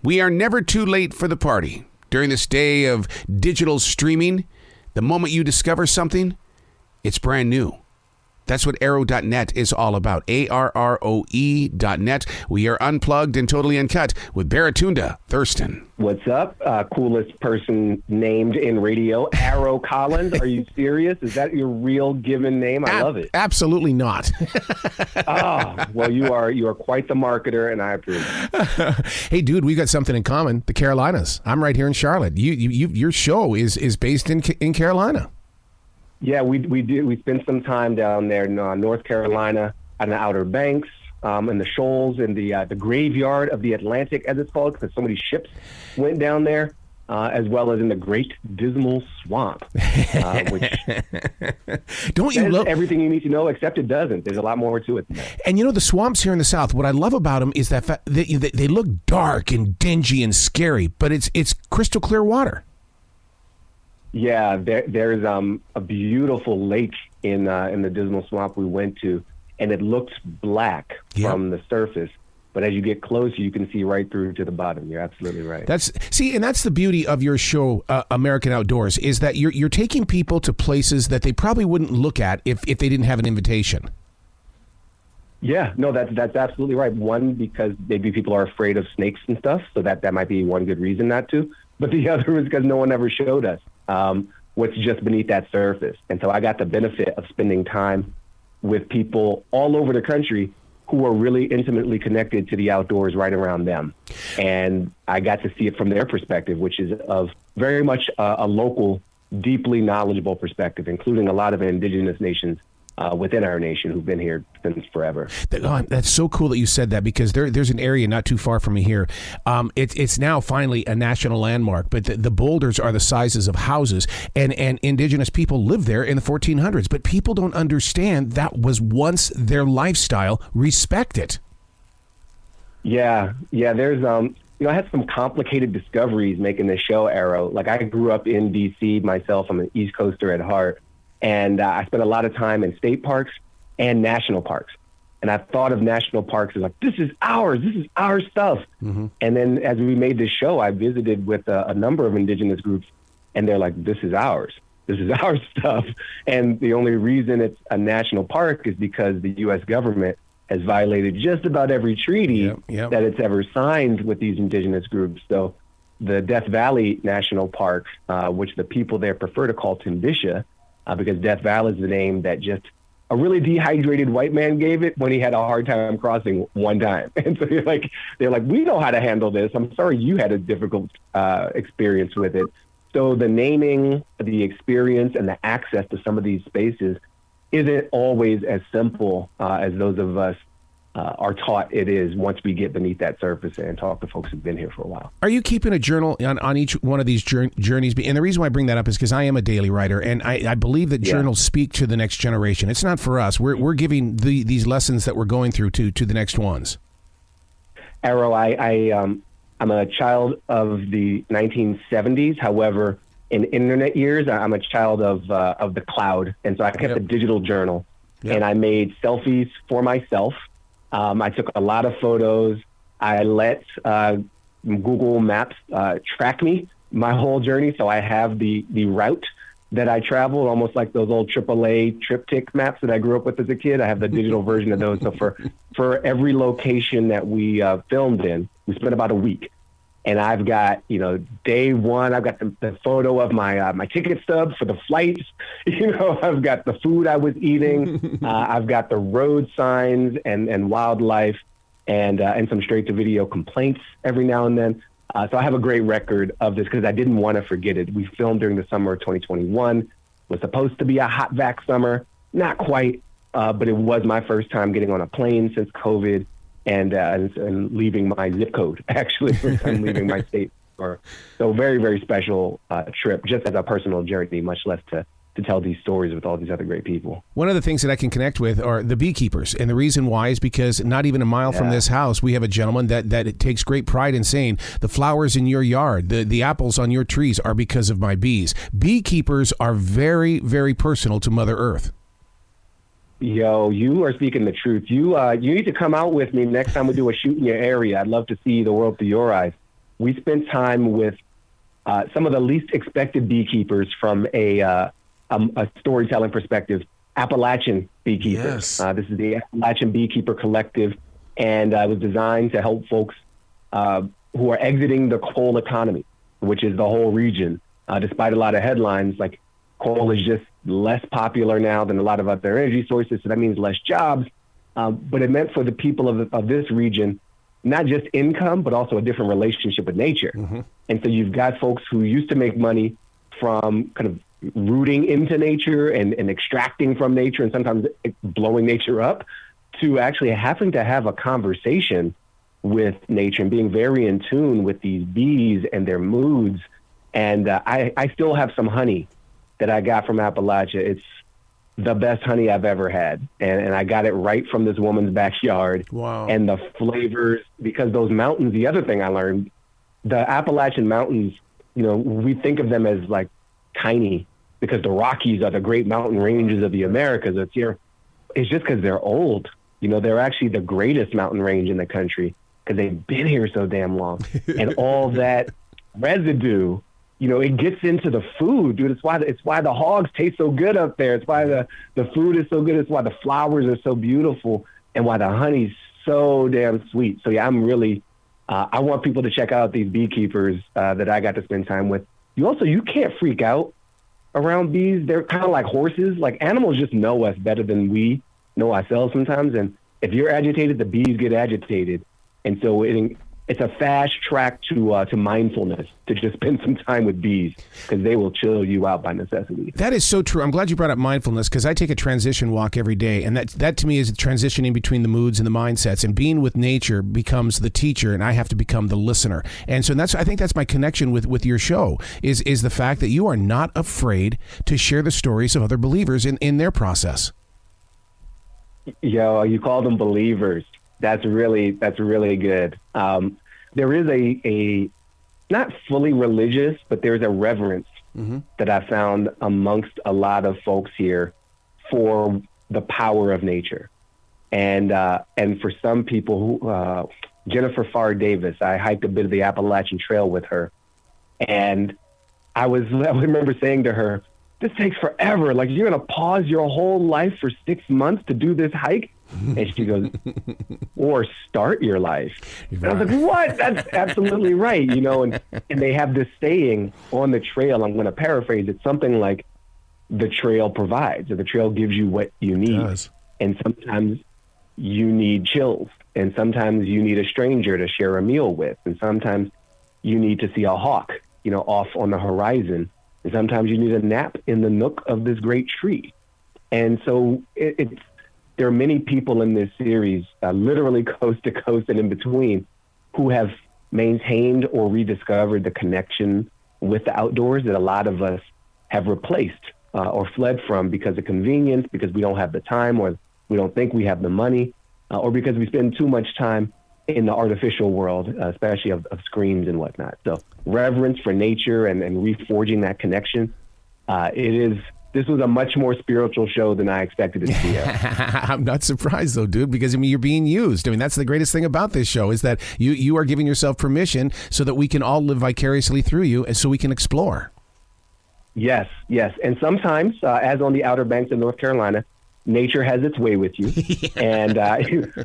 We are never too late for the party. During this day of digital streaming, the moment you discover something, it's brand new. That's what arrow.net is all about. ARROE.net. We are unplugged and totally uncut with Baratunde Thurston. What's up? Coolest person named in radio, Arrow Collins. Are you serious? Is that your real given name? I love it. Absolutely not. Well, you are quite the marketer, and I approve. Hey, dude, we got something in common. The Carolinas. I'm right here in Charlotte. Your show is based in Carolina. Yeah, we do. We spent some time down there in North Carolina on the Outer Banks, in the shoals, in the graveyard of the Atlantic, as it's called, because so many ships went down there, as well as in the Great Dismal Swamp, which don't you love everything you need to know, except it doesn't. There's a lot more to it than that. And the swamps here in the South, what I love about them is that they look dark and dingy and scary, but it's crystal clear water. Yeah, there's a beautiful lake in the Dismal Swamp we went to, and it looks black from the surface. But as you get closer, you can see right through to the bottom. You're absolutely right. That's the beauty of your show, American Outdoors, is that you're taking people to places that they probably wouldn't look at if they didn't have an invitation. Yeah, no, that's absolutely right. One, because maybe people are afraid of snakes and stuff, so that might be one good reason not to. But the other is because no one ever showed us what's just beneath that surface. And so I got the benefit of spending time with people all over the country who are really intimately connected to the outdoors right around them. And I got to see it from their perspective, which is of very much a local, deeply knowledgeable perspective, including a lot of indigenous nations within our nation who've been here since forever. That's so cool that you said that, because there's an area not too far from me here. It's now finally a national landmark, but the boulders are the sizes of houses, and indigenous people lived there in the 1400s. But people don't understand that was once their lifestyle. Respect it. Yeah. There's I had some complicated discoveries making this show, Arrow. Like, I grew up in D.C. myself. I'm an East Coaster at heart. And I spent a lot of time in state parks and national parks. And I thought of national parks as like, this is our stuff. Mm-hmm. And then as we made this show, I visited with a number of indigenous groups, and they're like, this is ours. This is our stuff. And the only reason it's a national park is because the U.S. government has violated just about every treaty that it's ever signed with these indigenous groups. So the Death Valley National Park, which the people there prefer to call Tindisha, because Death Valley is the name that just a really dehydrated white man gave it when he had a hard time crossing one time. And so they're like, we know how to handle this. I'm sorry you had a difficult experience with it. So the naming, the experience, and the access to some of these spaces isn't always as simple as those of us are taught it is once we get beneath that surface and talk to folks who've been here for a while. Are you keeping a journal on each one of these journeys? And the reason why I bring that up is because I am a daily writer, and I believe that journals speak to the next generation. It's not for us. We're giving these lessons that we're going through to the next ones. Arrow, I'm a child of the 1970s. However, in internet years, I'm a child of the cloud. And so I kept a digital journal, and I made selfies for myself. I took a lot of photos. I let Google Maps track me my whole journey. So I have the route that I traveled, almost like those old AAA triptych maps that I grew up with as a kid. I have the digital version of those. So for every location that we filmed in, we spent about a week. And I've got, day one, I've got the photo of my ticket stub for the flights. I've got the food I was eating. I've got the road signs and wildlife and some straight to video complaints every now and then. So I have a great record of this because I didn't want to forget it. We filmed during the summer of 2021. It was supposed to be a hot vac summer. Not quite, but it was my first time getting on a plane since COVID. And leaving my zip code, actually, first time leaving my state. So very, very special trip, just as a personal journey, much less to tell these stories with all these other great people. One of the things that I can connect with are the beekeepers. And the reason why is because not even a mile from this house, we have a gentleman that it takes great pride in saying, the flowers in your yard, the apples on your trees are because of my bees. Beekeepers are very, very personal to Mother Earth. Yo, you are speaking the truth. You need to come out with me next time we do a shoot in your area. I'd love to see the world through your eyes. we spent time with some of the least expected beekeepers from a storytelling perspective. Appalachian beekeepers. Yes. This is the Appalachian Beekeeper Collective, and it was designed to help folks who are exiting the coal economy, which is the whole region. Despite a lot of headlines, like coal is just less popular now than a lot of other energy sources, so that means less jobs. But it meant for the people of this region, not just income, but also a different relationship with nature. Mm-hmm. And so you've got folks who used to make money from kind of rooting into nature and extracting from nature and sometimes blowing nature up, to actually having to have a conversation with nature and being very in tune with these bees and their moods. And I still have some honey that I got from Appalachia. It's the best honey I've ever had. And I got it right from this woman's backyard. Wow. And the flavors, because those mountains, the other thing I learned, the Appalachian Mountains, we think of them as like tiny because the Rockies are the great mountain ranges of the Americas. It's just because they're old. They're actually the greatest mountain range in the country because they've been here so damn long. And all that residue, it gets into the food, dude. It's why the hogs taste so good up there. It's why the food is so good. It's why the flowers are so beautiful and why the honey's so damn sweet. So yeah, I'm really, I want people to check out these beekeepers that I got to spend time with. You can't freak out around bees. They're kind of like horses. Like animals just know us better than we know ourselves sometimes. And if you're agitated, the bees get agitated. And so it's a fast track to mindfulness, to just spend some time with bees, because they will chill you out by necessity. That is so true. I'm glad you brought up mindfulness, because I take a transition walk every day, and that to me is transitioning between the moods and the mindsets, and being with nature becomes the teacher, and I have to become the listener. And so I think that's my connection with your show, is the fact that you are not afraid to share the stories of other believers in their process. Yo, you call them believers. That's really good. There is a not fully religious, but there's a reverence that I found amongst a lot of folks here for the power of nature. And for some people who, Jennifer Farr Davis, I hiked a bit of the Appalachian Trail with her. And I remember saying to her, this takes forever. Like, you're going to pause your whole life for 6 months to do this hike? And she goes, or start your life. And I was like, what? That's absolutely right. And they have this saying on the trail, I'm going to paraphrase it, something like, the trail provides, or the trail gives you what you need. And sometimes you need chills, and sometimes you need a stranger to share a meal with, and sometimes you need to see a hawk, off on the horizon. And sometimes you need a nap in the nook of this great tree. And so there are many people in this series, literally coast to coast and in between, who have maintained or rediscovered the connection with the outdoors that a lot of us have replaced or fled from because of convenience, because we don't have the time, or we don't think we have the money, or because we spend too much time in the artificial world, especially of screens and whatnot. So reverence for nature and reforging that connection. This was a much more spiritual show than I expected it to be. I'm not surprised, though, dude, because you're being used. That's the greatest thing about this show, is that you are giving yourself permission so that we can all live vicariously through you, and so we can explore. Yes. And sometimes, as on the Outer Banks of North Carolina, nature has its way with you. And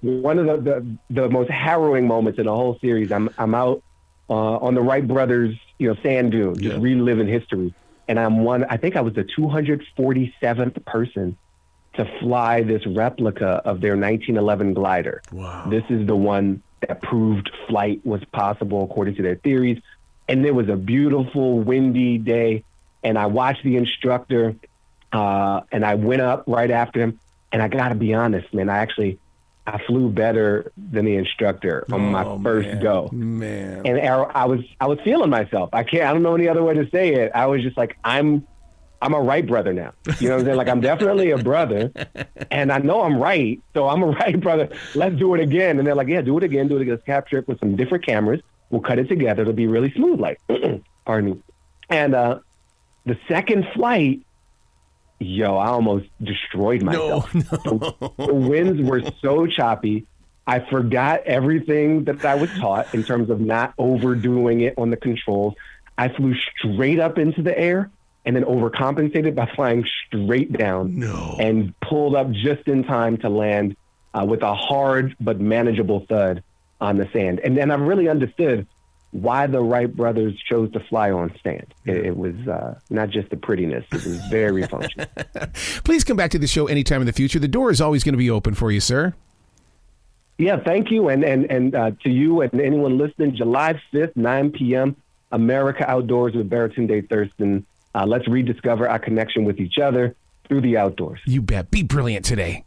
one of the most harrowing moments in the whole series, I'm out on the Wright brothers, sand dune, just reliving history. And I think I was the 247th person to fly this replica of their 1911 glider. Wow. This is the one that proved flight was possible according to their theories. And it was a beautiful, windy day. And I watched the instructor, and I went up right after him. And I got to be honest, man, I flew better than the instructor on my first go. Man. And I was feeling myself. I don't know any other way to say it. I was just like, I'm a Wright brother now. You know what I'm saying? Like, I'm definitely a brother, and I know I'm right. So I'm a Wright brother. Let's do it again. And they're like, yeah, do it again. Let's capture it with some different cameras. We'll cut it together. It'll be really smooth. Like, pardon me. And the second flight, I almost destroyed myself. No. The winds were so choppy. I forgot everything that I was taught in terms of not overdoing it on the controls. I flew straight up into the air and then overcompensated by flying straight down and pulled up just in time to land with a hard but manageable thud on the sand. And then I really understood why the Wright brothers chose to fly on sand. It was not just the prettiness. It was very functional. Please come back to the show anytime in the future. The door is always going to be open for you, sir. Yeah, thank you. And to you and anyone listening, July 5th, 9 p.m., America Outdoors with Baratunde Thurston. Let's rediscover our connection with each other through the outdoors. You bet. Be brilliant today.